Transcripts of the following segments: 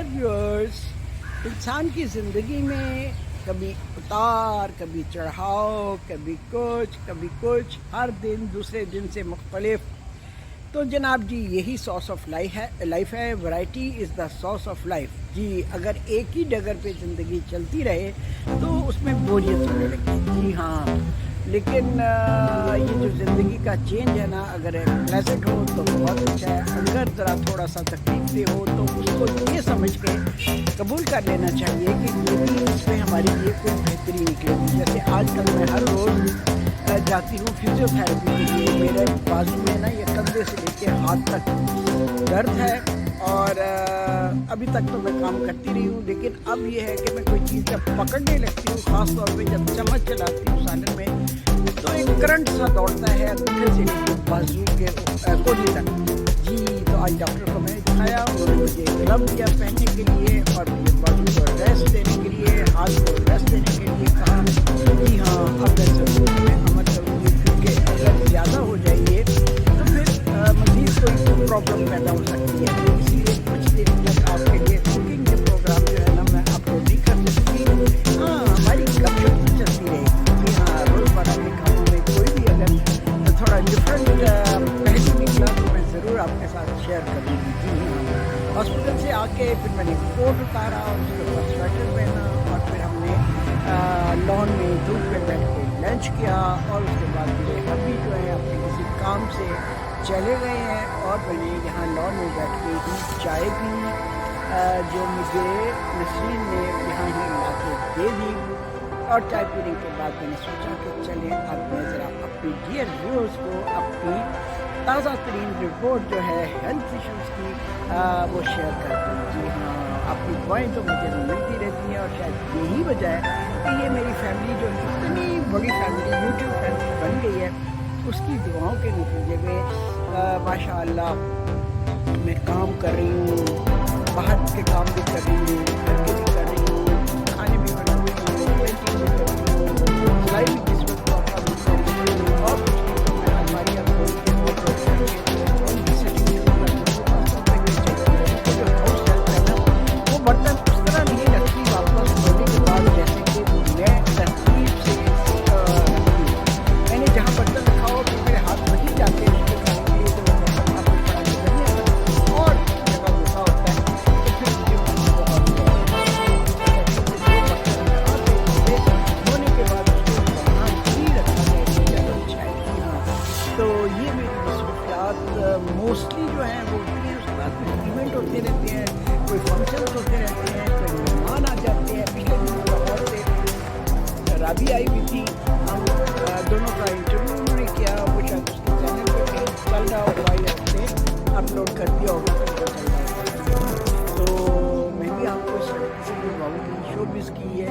Dear viewers, इंसान की ज़िंदगी में कभी उतार, कभी चढ़ाव, कभी कुछ, हर दिन दूसरे दिन से मुख्तलिफ। तो जनाब जी, यही सॉस ऑफ लाइफ है। Variety is the sauce of life. जी, अगर एक ही डगर पे ज़िंदगी चलती रहे तो उसमें बोरियत होने लगती। जी हाँ, लेकिन ये जो ज़िंदगी का चेंज है ना, अगर प्लेजेंट हो तो बहुत अच्छा है, अगर ज़रा थोड़ा सा तकलीफ दे हो तो उसको ये समझ के कबूल कर लेना चाहिए कि ये भी इसमें हमारे लिए कोई बेहतरी निकलेगी। जैसे आजकल मैं हर रोज़ जाती हूँ फिजियोथेरेपी के लिए। मेरे बाजू में ना ये कंधे से लेके हाथ तक दर्द है, और अभी तक तो मैं काम करती रही हूँ, लेकिन अब ये है कि मैं कोई चीज़ जब पकड़ने लगती हूँ, ख़ास तौर पे जब चम्मच चलाती हूँ सालन में, तो एक करंट सा दौड़ता है अंदर से लेकर बाजू के कोहनी तक। जी, तो आज डॉक्टर को मैंने दिखाया, उन्होंने मुझे ग्लव दिया पहनने के लिए और मुझे बाजू को रेस्ट देने के लिए, हाथ को रेस्ट देने के लिए कहा। जी हाँ, अब मैं ज़रूर मैं अमल करूँगी, क्योंकि अगर ज़्यादा हो जाइए तो फिर मज़ीद कोई प्रॉब्लम पैदा हो सकती है। तो इसलिए कुछ देर तक आपके लिए कुकिंग के प्रोग्राम जो है ना, मैं अपलोड नहीं कर सकती। हाँ, हमारी गपशप चलती रहेगी। जी हाँ, रोज़मर्रा के कामों में कोई भी अगर थोड़ा डिफरेंट पहलू निकला तो मैं ज़रूर आपके साथ शेयर करूँगी। जी हाँ, हॉस्पिटल से आके फिर मैंने कोट उतारा, उसके बाद स्वेटर पहना, और फिर हमने लॉन में धूप में बैठ के लंच किया, और उसके बाद मेरे हबी जो है अपने किसी काम से चले गए हैं, और मैंने यहाँ लॉन में बैठ के ही चाय पी, जो मुझे नसरीन ने यहाँ ही ला के दे दी। और चाय पीने के बाद मैंने सोचा कि चलें अब मैं ज़रा अपनी डियर व्यूअर्स को अपनी ताज़ा तरीन रिपोर्ट जो है हेल्थ इश्यूज़ की वो शेयर करती हूँ। जी हाँ, आपकी दुआएं तो मुझे मिलती रहती हैं, और शायद यही वजह है कि ये मेरी फैमिली जो इतनी बड़ी फैमिली यूट्यूब फैमिली बन गई है, उसकी दुआओं के नतीजे में माशाअल्लाह मैं काम कर रही हूँ, बाहर के काम भी कर रही हूँ, घर के भी कर रही हूँ, खाने भी बना रही हूँ, पेंटिंग भी कर रही हूँ, सिलाई भी किस वक्त आता भी कर रही हूँ, और कुछ नहीं तो मैं अलमारी खोल के उनकी सेटिंग जो हाउस हेल्प है ना, वो बर्तन उस तरह नहीं रखती वापस धोने के बाद, जैसे कि मैं तरतीब से रखती हूँ। मैंने जहाँ बर्तन रखा हो तो मेरे हाथ वहीं जाते हैं उसके खाने के लिए, तो मैं बर्तन आपको पड़ा नजर नहीं आता, और जगह धोखा होता है तो फिर मुझे बहुत धोने के बाद उसको वहाँ ही रखा जाए तो ज़्यादा अच्छा है। जी हाँ, तो ये मेरी मसरूफियात मोस्टली जो हैं वो होती हैं। उसके बाद कुछ इवेंट होते रहते हैं, कोई फंक्शन होते रहते हैं, कोई मेहमान आ जाते हैं। पिछले दिन लाहौर से राबी आई हुई थी, हम दोनों का इंटरव्यू उन्होंने किया, वो शायद उसके चैनल पे कहीं चल रहा होगा या उसने अपलोड कर दिया होगा तो वो चल रहा होगा। तो मैं भी आपको इस लड़की से मिलवाऊँगी। शोबिज़ की ये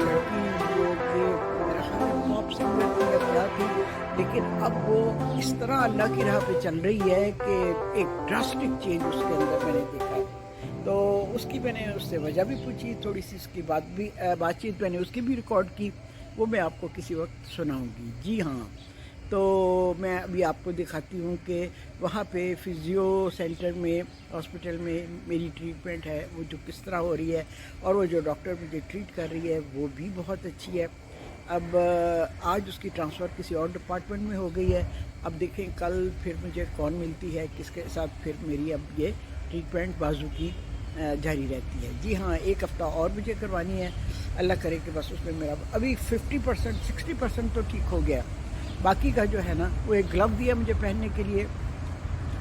लड़की जो कि मेरा ख्याल है पॉप सिंगर थी या क्या थी, लेकिन अब वो इस तरह अल्लाह की राह पे चल रही है कि एक ड्रास्टिक चेंज उसके अंदर मैंने देखा है। तो उसकी मैंने उससे वजह भी पूछी, थोड़ी सी उसकी बातचीत मैंने उसकी भी रिकॉर्ड की, वो मैं आपको किसी वक्त सुनाऊंगी। जी हाँ, तो मैं अभी आपको दिखाती हूँ कि वहाँ पे फिजियो सेंटर में, हॉस्पिटल में मेरी ट्रीटमेंट है वो जो किस तरह हो रही है, और वो जो डॉक्टर मुझे ट्रीट कर रही है वो भी बहुत अच्छी है। अब आज उसकी ट्रांसफ़र किसी और डिपार्टमेंट में हो गई है। अब देखें कल फिर मुझे कौन मिलती है, किसके साथ फिर मेरी अब ये ट्रीटमेंट बाजू की जारी रहती है। जी हाँ, एक हफ़्ता और मुझे करवानी है, अल्लाह करे कि बस उसमें मेरा अभी 50% 60% तो ठीक हो गया। बाकी का जो है ना, वो एक ग्लव दिया मुझे पहनने के लिए,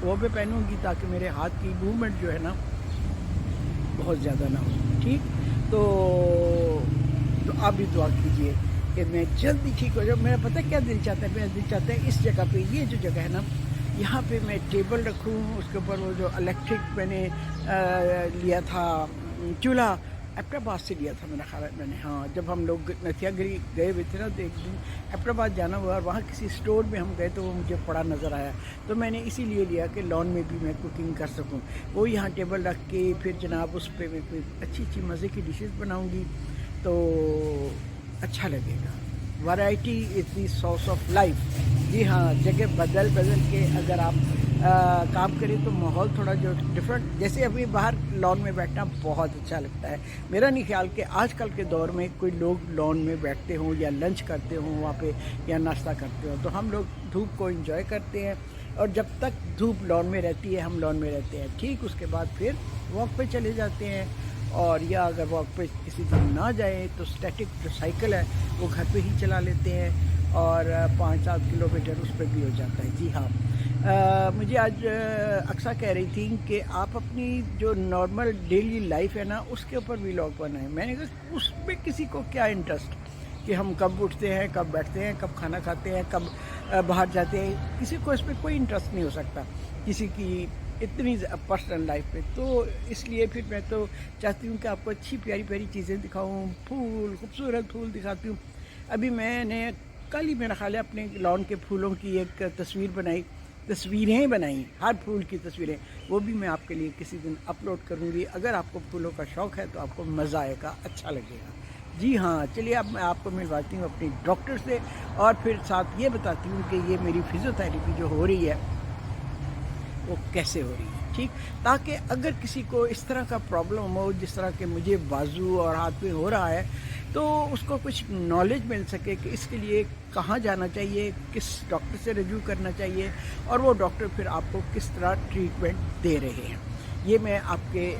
वो मैं पहनूंगी ताकि मेरे हाथ की मूवमेंट जो है ना बहुत ज़्यादा ना हो। ठीक, तो आप भी दुआ कीजिए कि मैं जल्दी ठीक हो जाऊँ। मेरा पता क्या दिल चाहता है, मेरा दिल चाहता है इस जगह पे, ये जो जगह है ना, यहाँ पे मैं टेबल रखूँ, उसके ऊपर वो जो इलेक्ट्रिक मैंने लिया था चूल्हा, एबटाबाद से लिया था मेरा ख्याल है मैंने। हाँ, जब हम लोग नथियागरी गए हुए थे ना, तो एक दिन एबटाबाद जाना हुआ और वहाँ किसी स्टोर में हम गए तो वो मुझे पड़ा नज़र आया, तो मैंने इसीलिए लिया कि लॉन में भी मैं कुकिंग कर सकूँ। वो यहाँ टेबल रख के फिर जनाब उस पर मैं कोई अच्छी अच्छी मज़े की डिशेस बनाऊँगी तो अच्छा लगेगा। Variety is the source of life. जी हाँ, जगह बदल बदल के अगर आप काम करें तो माहौल थोड़ा जो डिफरेंट, जैसे अभी बाहर लॉन में बैठना बहुत अच्छा लगता है। मेरा नहीं ख्याल कि आजकल के दौर में कोई लोग लॉन में बैठते हों या लंच करते हों वहाँ पे या नाश्ता करते हों। तो हम लोग धूप को एंजॉय करते हैं और जब तक धूप लॉन में रहती है हम लॉन में रहते हैं। ठीक उसके बाद फिर वॉक पे चले जाते हैं, और या अगर वॉक पे किसी दिन ना जाए तो स्टैटिक जो साइकिल है वो घर पे ही चला लेते हैं, और 5-7 किलोमीटर उस पर भी हो जाता है। जी हाँ, मुझे आज अक्सा कह रही थी कि आप अपनी जो नॉर्मल डेली लाइफ है ना उसके ऊपर व्लॉग बनाएं। मैंने कहा उसमें किसी को क्या इंटरेस्ट कि हम कब उठते हैं, कब बैठते हैं, कब खाना खाते हैं, कब बाहर जाते हैं, किसी को इसमें कोई इंटरेस्ट नहीं हो सकता किसी की इतनी पर्सनल लाइफ पे। तो इसलिए फिर मैं तो चाहती हूँ कि आपको अच्छी प्यारी प्यारी चीज़ें दिखाऊँ, फूल, खूबसूरत फूल दिखाती हूँ। अभी मैंने कल ही मेरा ख्याल है अपने लॉन के फूलों की एक तस्वीरें बनाई, हर फूल की तस्वीरें, वो भी मैं आपके लिए किसी दिन अपलोड करूँगी। अगर आपको फूलों का शौक़ है तो आपको मज़ा आएगा, अच्छा लगेगा। जी हाँ, चलिए अब मैं आपको मिलवाती हूँ अपनी डॉक्टर से, और फिर साथ ये बताती हूँ कि ये मेरी फिज़ियोथेरेपी जो हो रही है वो कैसे हो रही है, ठीक, ताकि अगर किसी को इस तरह का प्रॉब्लम हो जिस तरह के मुझे बाजू और हाथ में हो रहा है, तो उसको कुछ नॉलेज मिल सके कि इसके लिए कहाँ जाना चाहिए, किस डॉक्टर से रजू करना चाहिए, और वो डॉक्टर फिर आपको किस तरह ट्रीटमेंट दे रहे हैं। ये मैं आपके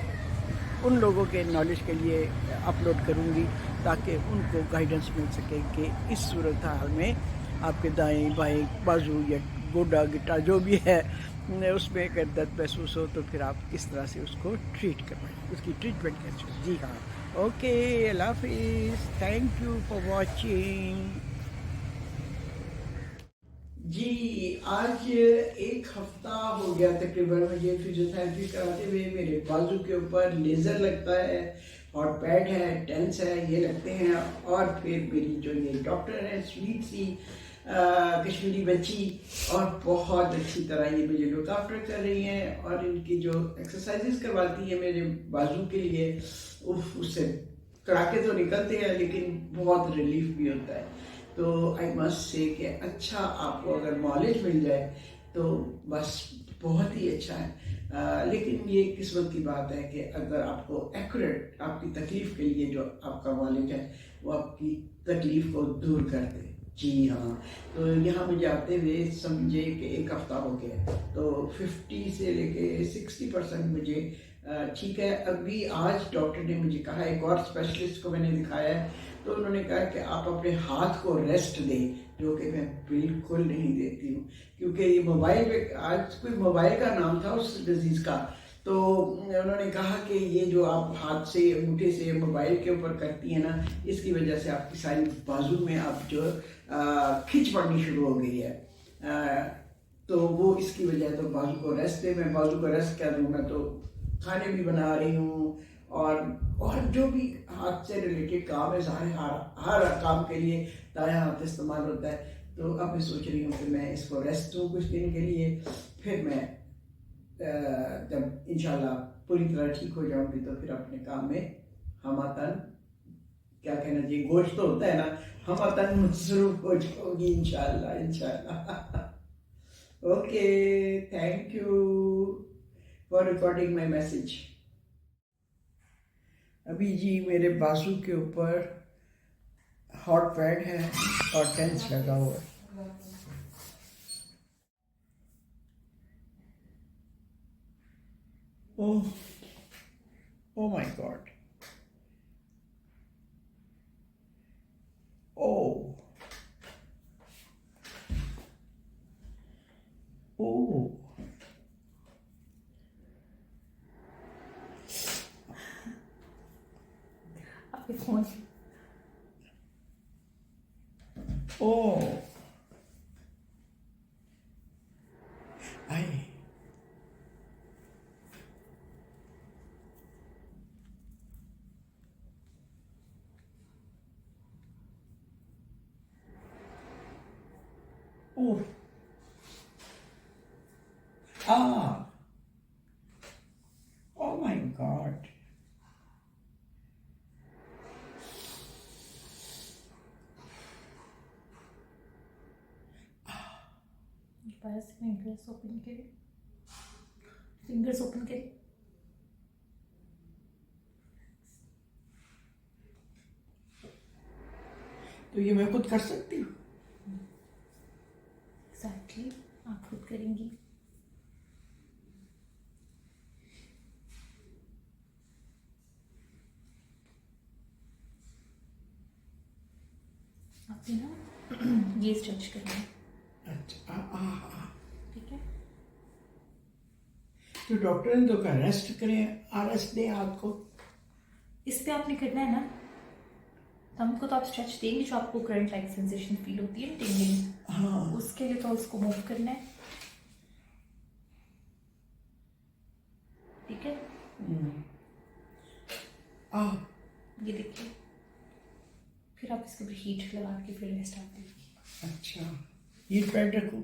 उन लोगों के नॉलेज के लिए अपलोड करूँगी ताकि उनको गाइडेंस मिल सके कि इस सूरत हाल में आपके दाएं बाएं बाजू या गोडा गिटा जो भी है उसमें अगर दर्द महसूस हो तो फिर आप किस तरह से उसको ट्रीट करवाएं, उसकी ट्रीटमेंट कैसे हो। जी हाँ, ओके, अल्लाह हाफिज़, थैंक यू फॉर वॉचिंग। जी, आज एक हफ्ता हो गया तकरीबन मुझे फिजियोथेरेपी कराते हुए। मेरे बाजू के ऊपर लेज़र लगता है, हॉट पैड है, टेंस है, ये लगते हैं। और फिर मेरी जो ये डॉक्टर है स्वीट सी कश्मीरी बच्ची, और बहुत अच्छी तरह ये मुझे लुक आफ्टर कर रही हैं, और इनकी जो एक्सरसाइजेस करवाती है मेरे बाजू के लिए, उससे कड़ाके तो निकलते हैं लेकिन बहुत रिलीफ भी होता है। तो आई मस्ट से कि अच्छा, आपको अगर नॉलेज मिल जाए तो बस बहुत ही अच्छा है। लेकिन ये किस्मत की बात है कि अगर आपको एक्यूरेट आपकी तकलीफ के लिए जो आपका नॉलेज है वो आपकी तकलीफ को दूर कर दे। जी हाँ, तो यहाँ मुझे आते हुए समझे कि एक हफ्ता हो गया, तो 50 से लेके 60% मुझे ठीक है। अभी आज डॉक्टर ने मुझे कहा, एक और स्पेशलिस्ट को मैंने दिखाया है, तो उन्होंने कहा कि आप अपने हाथ को रेस्ट दें, जो कि मैं बिल्कुल नहीं देती हूँ, क्योंकि ये मोबाइल पे आज कोई मोबाइल का नाम था उस डिजीज़ का, तो उन्होंने कहा कि ये जो आप हाथ से अंगूठे से मोबाइल के ऊपर करती हैं ना, इसकी वजह से आपकी सारी बाजू में आप जो खिंच पड़नी शुरू हो गई है। तो वो इसकी वजह, तो बाजू को रेस्ट दे। मैं बाजू को रेस्ट क्या दूँ, मैं तो खाने भी बना रही हूँ, और जो भी हाथ से रिलेटेड काम है सारे हर काम के लिए दायां हाथ इस्तेमाल होता है। तो अब मैं सोच रही हूँ कि मैं इसको रेस्ट दूँ कुछ दिन के लिए, फिर मैं जब इंशाल्लाह पूरी तरह ठीक हो जाऊंगी तो फिर अपने काम में हमतन, क्या कहना चाहिए, गोश्त तो होता है ना, हमतन मसरूफ हो जाऊंगी इंशाल्लाह इंशाल्लाह। Okay, thank you for recording my message. अभी जी मेरे बाजू के ऊपर हॉट पैड है और टेंस लगा हुआ है। ओह, ओ माय गॉड, ओह, ओह, आपके phone oh, I, oh, ah, oh my God. पास में ड्रेस ओपन करें। फिंगर्स ओपन करें. तो ये मैं खुद कर सकती हूँ. एग्जैक्टली, आप खुद करेंगी. आपने ना ये स्ट्रेच करना है. अच्छा. ठीक है. तो डॉक्टर ने तो कहा रेस्ट करें, आरएस दें हाथ को. इस पे आपने करना है ना, हमको तो आप स्ट्रेच देंगे जो आपको करंट लाइक सेंसेशन फील होती है, टिंगलिंग. हाँ. उसके लिए तो उसको मूव करना है. ठीक है. ये देखिए, फिर आप इसके ऊपर हीट लगा के फिर रेस्ट आप देंगे. अच्छा, हीट पैड रखूं.